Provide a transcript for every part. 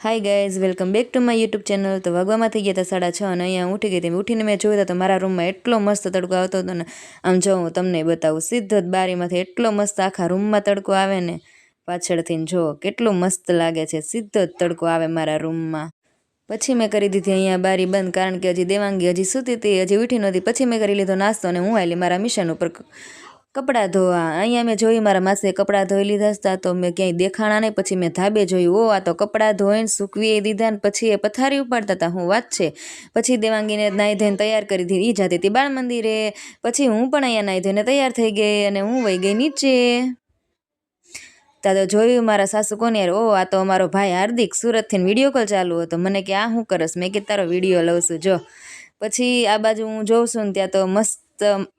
Hi guys welcome back to my YouTube channel. तो वागवामां थई गया था 6:30 અને અહીંયા ઉઠી ગઈ હતી। ઉઠીને મેં જોયું તો મારા રૂમમાં એટલો મસ્ત તડકો આવતો હતો ને, આમ જો હું તમને બતાવું, સીધો જ બારીમાંથી એટલો મસ્ત આખા રૂમમાં તડકો આવે ને, પાછળથી જો કેટલું મસ્ત લાગે છે, સીધો જ તડકો આવે મારા રૂમમાં। પછી મેં કરી દીધી અહીંયા બારી બંધ, કારણ કે હજી દેવાંગી હજી સૂતી હતી, હજી ઉઠી નહોતી। પછી મેં કરી લીધો નાસ્તો અને હું આવેલી મારા મિશન ઉપર કપડાં ધોવા। અહીંયા મેં જોયું મારા માસીએ કપડાં ધોઈ લીધા હતા, તો મેં ક્યાંય દેખાણા નહીં। પછી મેં ધાબે જોયું, ઓ આ તો કપડાં ધોઈને સૂકવી દીધા ને પછી એ પથારી ઉપાડતા હતા, હું વાત છે। પછી દેવાંગીને નાહી ધોઈને તૈયાર કરી દીધી, એ જતી હતી બાળ મંદિરે। પછી હું પણ અહીંયા નાહી ધોઈને તૈયાર થઈ ગઈ અને હું વહી ગઈ નીચે। તો જોયું મારા સાસુ કોને યાર, ઓ આ તો અમારો ભાઈ હાર્દિક સુરતથી વિડીયો કોલ ચાલુ હતો। મને કે આ શું કરસ? મેં કીધું તારો વિડીયો લઉં છું જો। પછી આ બાજુ હું જોઉં છું ને ત્યાં તો મસ્ત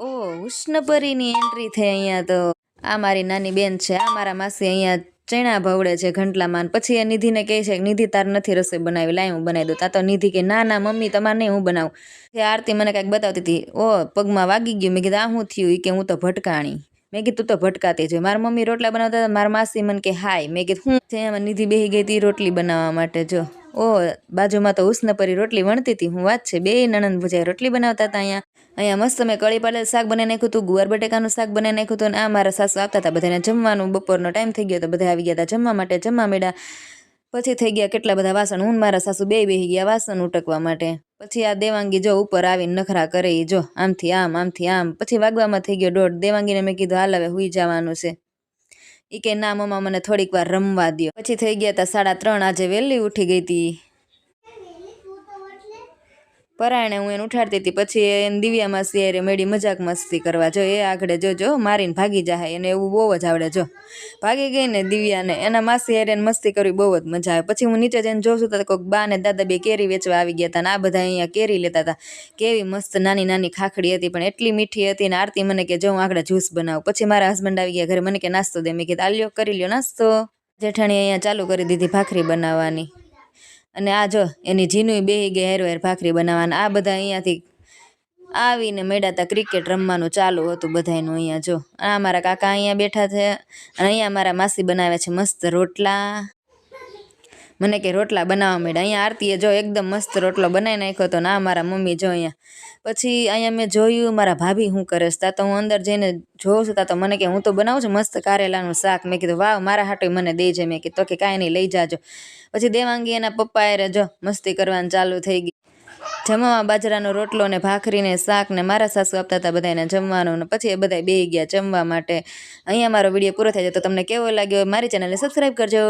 ઓ ઉષ્ણપરીની એન્ટ્રી થઈ અહીંયા। તો આ મારી નાની બેન છે, આ મારા માસી અહીંયા ચણા ભવડે છે ઘંટલામાં। પછી એ નિધિને કહે છે કે નિધિ તાર નથી રસોઈ બનાવી, લાય હું બનાવી દઉં। તા તો નિધિ કે ના ના મમ્મી તમારે નહીં, હું બનાવું। આરતી મને કાંઈક બતાવતી હતી, ઓ પગમાં વાગી ગયું। મેં કીધું આ શું થયું? એ કે હું તો ભટકાણી। મેં કીધું તું તો ભટકાતી છે। મારા મમ્મી રોટલા બનાવતા હતા, મારા માસી મને કે હાય। મેં કીધું હું એમાં નિધિ બેસી ગઈ હતી રોટલી બનાવવા માટે। જો ઓ બાજુમાં તો ઉષ્ણપરી રોટલી વણતી હતી, હું વાત છે, બે નણંદ ભુજાઈ રોટલી બનાવતા હતા। અહીંયા મસ્ત મેં કળી પાડેલ શાક બનાવી નાખ્યું હતું, ગુવાર બટેકાનું શાક બનાવી નાખ્યું હતું। અને આ મારા સાસુ આવતા હતા બધાને જમવાનું, બપોરનો ટાઈમ થઈ ગયો તો બધા આવી ગયા હતા જમવા માટે, જમવા માંડ્યા। પછી થઈ ગયા કેટલા બધા વાસણ, હું મારા સાસુ બે બેસી ગયા વાસણ ઉટકવા માટે। પછી આ દેવાંગી જો ઉપર આવીને નખરા કરે, જો આમથી આમ આમથી આમ। પછી વાગવામાં થઈ ગયો 1:30। દેવાંગીને મેં કીધું હાલ હવે હુઈ જવાનું છે। એ કે ના મમ્મા મને થોડીક વાર રમવા દ્યો। પછી થઈ ગયા હતા 3:30, આજે વહેલી ઉઠી ગઈ હતી। પરાયણે હું એને ઉઠાડતી હતી। પછી એને દિવ્યા માસી અરે મેળી મજાક મસ્તી કરવા, જો એ આગળ જો મારીને ભાગી જાય, એને એવું બહુ જ આવડે। જો ભાગી ગઈ ને દિવ્યાને, એના માસી અરે મસ્તી કરવી બહુ જ મજા આવે। પછી હું નીચે જઈને જોઉં છું તો કોઈક બા ને દાદા બે કેરી વેચવા આવી ગયા હતા ને આ બધા અહીંયા કેરી લેતા હતા। કેવી મસ્ત નાની નાની ખાખડી હતી, પણ એટલી મીઠી હતી ને। આરતી મને કે જો હું આગળ જ્યુસ બનાવું। પછી મારા હસબન્ડ આવી ગયા ઘરે, મને કે નાસ્તો દે। મેં કીધું આલ્યો કરી લ્યો નાસ્તો। જેઠાણી અહીંયા ચાલુ કરી દીધી ભાખરી બનાવવાની, અને આ જો એની જીનું બેહી ગઈ હેરો હેર ભાખરી બનાવવાના। આ બધા અહીંયાથી આવીને મેળા હતા, ક્રિકેટ રમવાનું ચાલુ હતું બધાયનું। અહીંયા જો આ મારા કાકા અહીંયા બેઠા છે, અને અહીંયા મારા માસી બનાવે છે મસ્ત રોટલા। મને કે રોટલા બનાવવા માંડ્યા। અહીંયા આરતીએ જો એકદમ મસ્ત રોટલો બનાવી નાખ્યો હતો ને આ મારા મમ્મી જો અહીંયા। પછી અહીંયા મેં જોયું મારા ભાભી શું કરે છે, તા તો હું અંદર જઈને જોઉં છું, તા તો મને કે હું તો બનાવું છું મસ્ત કારેલાનું શાક। મેં કીધું વાવ મારા હાટું મને દેજે। મેં કીધું તો કે કાંઈ નહીં લઈ જાજો। પછી દેવાંગી એના પપ્પા એ જો મસ્તી કરવાનું ચાલુ થઈ ગઈ। જમવામાં બાજરાનો રોટલો ને ભાખરી ને શાક ને મારા સાસુ આપતા હતા બધાને જમવાનું, ને પછી એ બધા બેસી ગયા જમવા માટે। અહીંયા મારો વિડીયો પૂરો થાય છે, તો તમને કેવો લાગ્યો મારી ચેનલને સબસ્ક્રાઈબ કરજો।